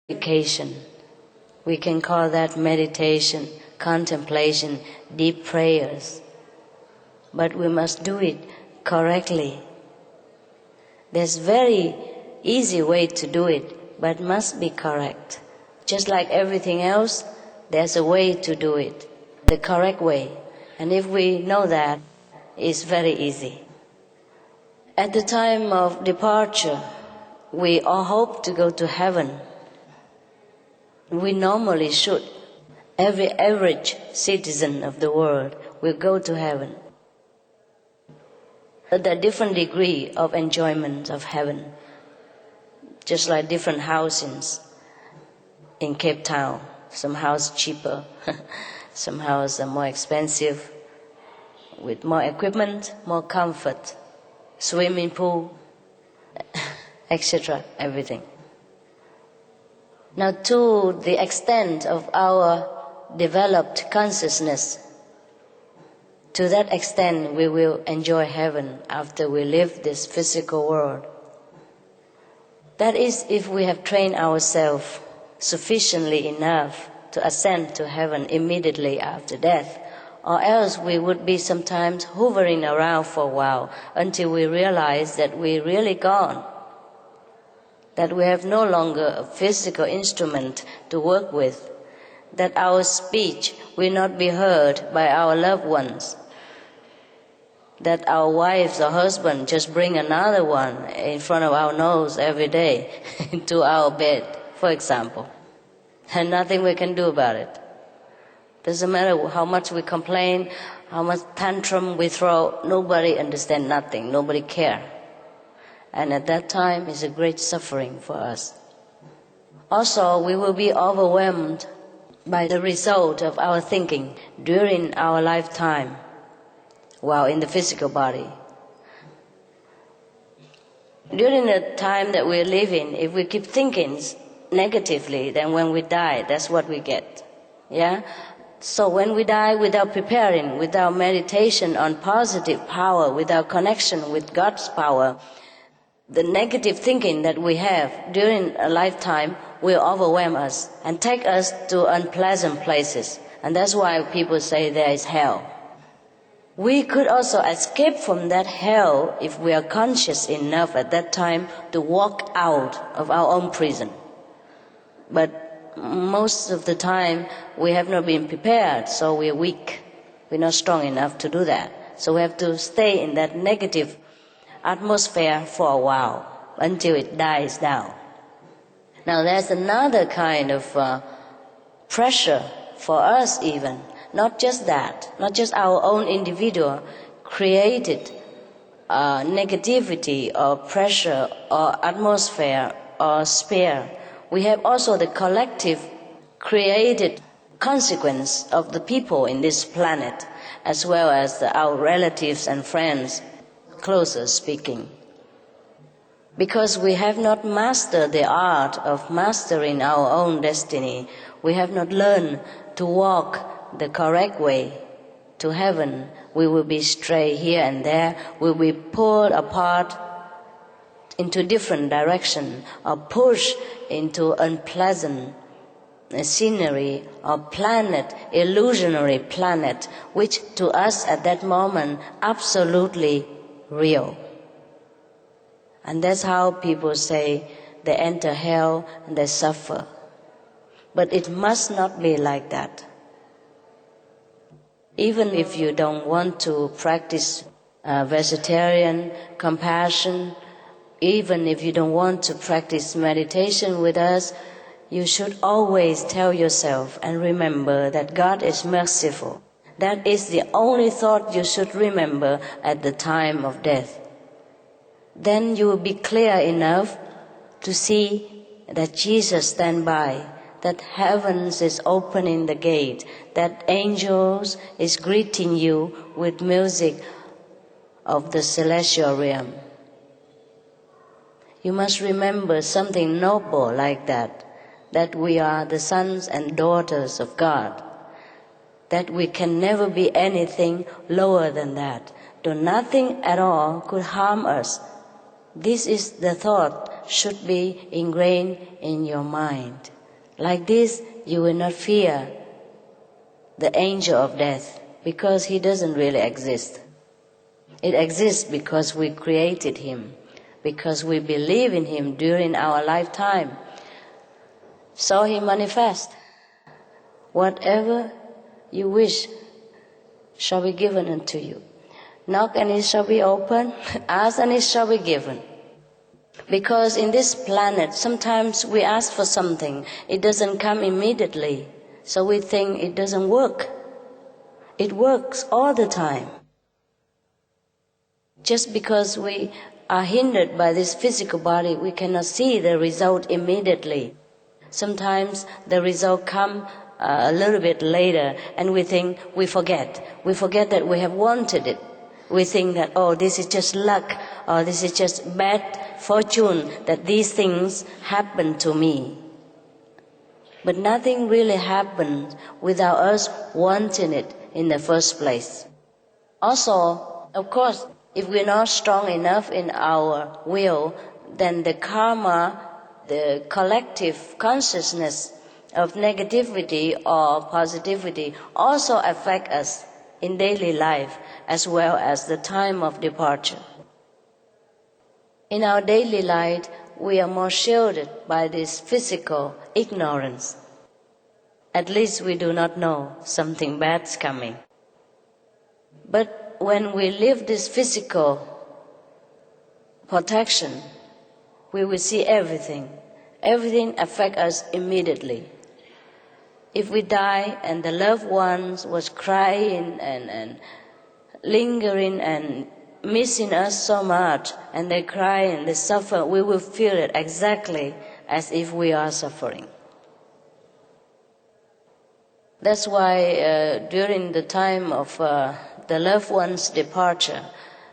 purification. We can call that meditation, contemplation, deep prayers. But we must do it correctly. There's very easy way to do it, but must be correct. Just like everything else, there's a way to do it, the correct way. And if we know that, it's very easy. At the time of departure, we all hope to go to heaven. We normally should. Every average citizen of the world will go to heaven. But there are different degree of enjoyment of heaven, just like different housings in Cape Town. Some house cheaper, some house are more expensive, with more equipment, more comfort, swimming pool, etc., everything. Now, to the extent of our developed consciousness, to that extent we will enjoy heaven after we leave this physical world. That is, if we have trained ourselves sufficiently enough to ascend to heaven immediately after death, or else we would be sometimes hovering around for a while until we realize that we're really gone, that we have no longer a physical instrument to work with, that our speech will not be heard by our loved ones, that our wives or husband just bring another one in front of our nose every day to our bed, for example, and nothing we can do about it. Doesn't matter how much we complain, how much tantrum we throw, nobody understands nothing, nobody care. And at that time, it's a great suffering for us. Also, we will be overwhelmed by the result of our thinking during our lifetime while in the physical body. During the time that we're living, if we keep thinking negatively, then when we die, that's what we get. Yeah? So when we die without preparing, without meditation on positive power, without connection with God's power, the negative thinking that we have during a lifetime will overwhelm us and take us to unpleasant places. And that's why people say there is hell. We could also escape from that hell if we are conscious enough at that time to walk out of our own prison. But most of the time we have not been prepared, so we're weak. We're not strong enough to do that. So we have to stay in that negative atmosphere for a while until it dies down. Now there's another kind of pressure for us even. Not just that, not just our own individual created negativity or pressure or atmosphere or sphere. We have also the collective created consequence of the people in this planet, as well as our relatives and friends, closer speaking. Because we have not mastered the art of mastering our own destiny, we have not learned to walk the correct way to heaven. We will be stray here and there, we will be pulled apart into different direction, or pushed into unpleasant scenery or planet, illusionary planet, which to us at that moment absolutely real. And that's how people say they enter hell and they suffer. But it must not be like that. Even if you don't want to practice vegetarian compassion, even if you don't want to practice meditation with us, you should always tell yourself and remember that God is merciful. That is the only thought you should remember at the time of death. Then you will be clear enough to see that Jesus stands by, that heavens is opening the gate, that angels is greeting you with music of the celestial realm. You must remember something noble like that we are the sons and daughters of God, that we can never be anything lower than that, though nothing at all could harm us. This is the thought should be ingrained in your mind. Like this, you will not fear the angel of death, because he doesn't really exist. It exists because we created him, because we believe in him during our lifetime. So he manifests. Whatever you wish shall be given unto you. Knock and it shall be opened. Ask and it shall be given. Because in this planet, sometimes we ask for something, it doesn't come immediately. So we think it doesn't work. It works all the time. Just because we are hindered by this physical body, we cannot see the result immediately. Sometimes the result comes a little bit later, and we think we forget. We forget that we have wanted it. We think that, oh, this is just luck, or this is just bad fortune that these things happen to me. But nothing really happens without us wanting it in the first place. Also, of course, if we're not strong enough in our will, then the karma, the collective consciousness of negativity or positivity also affect us in daily life as well as the time of departure. In our daily life, we are more shielded by this physical ignorance. At least we do not know something bad's coming. But when we leave this physical protection, we will see everything. Everything affects us immediately. If we die and the loved ones was crying and lingering and missing us so much, and they cry and they suffer, we will feel it exactly as if we are suffering. That's why during the time of the loved one's departure,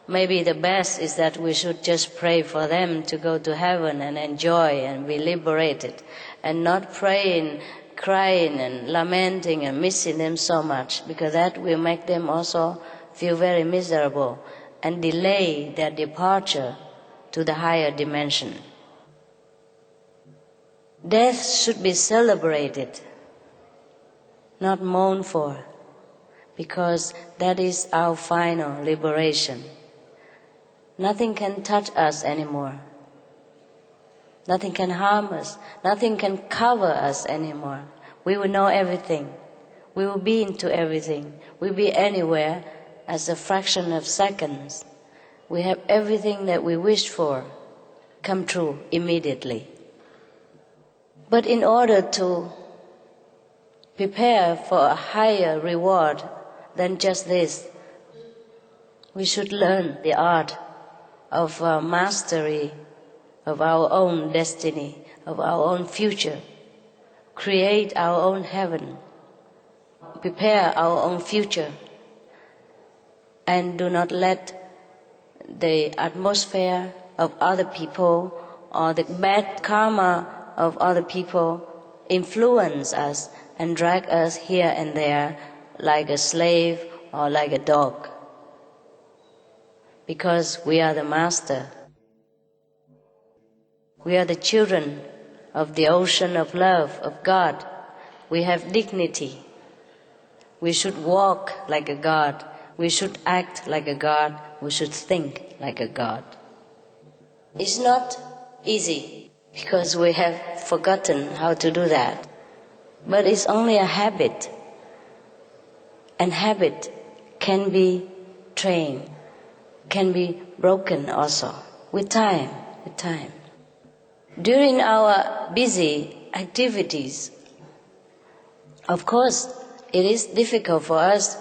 maybe the best is that we should just pray for them to go to heaven and enjoy and be liberated, and not praying, crying and lamenting and missing them so much, because that will make them also feel very miserable and delay their departure to the higher dimension. Death should be celebrated, not mourned for, because that is our final liberation. Nothing can touch us anymore. Nothing can harm us. Nothing can cover us anymore. We will know everything. We will be into everything. We will be anywhere as a fraction of seconds. We have everything that we wish for come true immediately. But in order to prepare for a higher reward than just this, we should learn the art of mastery of our own destiny, of our own future, create our own heaven, prepare our own future, and do not let the atmosphere of other people or the bad karma of other people influence us and drag us here and there like a slave or like a dog. Because we are the master. We are the children of the ocean of love of God. We have dignity. We should walk like a God. We should act like a God. We should think like a God. It's not easy because we have forgotten how to do that. But it's only a habit. And habit can be trained, can be broken also with time. During our busy activities, of course, it is difficult for us